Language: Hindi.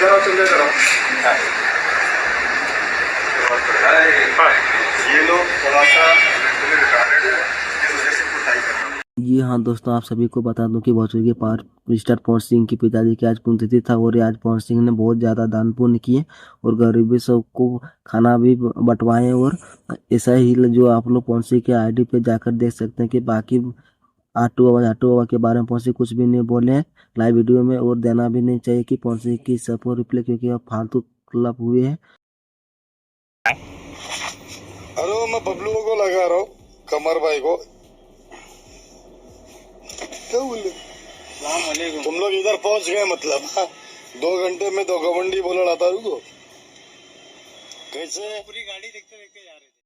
ये लोग थोड़ा सा रिटायर्ड है, इस वजह से कुटाई कर रहा हूँ। जी हाँ दोस्तों, आप सभी को बता दूं कि भोजपुरी के पावर स्टार पवन सिंह के पिताजी की आज पुण्यतिथि था और आज पवन सिंह ने बहुत ज़्यादा दान पुण्य किए और गरीबी सबको खाना भी बंटवाए। और ऐसा ही जो आप लोग पवन सिंह के आईडी पे जाकर देख सकते हैं कि बाकी आटू बाबा के बारे में पवन सिंह कुछ भी नहीं बोले हैं लाइव वीडियो में, और देना भी नहीं चाहिए कि पवन सिंह की सबको रिप्लाई, क्योंकि अब फालतू क्लब हुए हैं। अरे मैं बबलू को लगा रहा हूँ, कमर भाई को। क्या बोले तुम लोग इधर पहुंच गए मतलब? हाँ? 2 घंटे में 2 गवंडी बोला था रुको। कैसे पूरी गाड़ी देखते देखते जा रहे थे।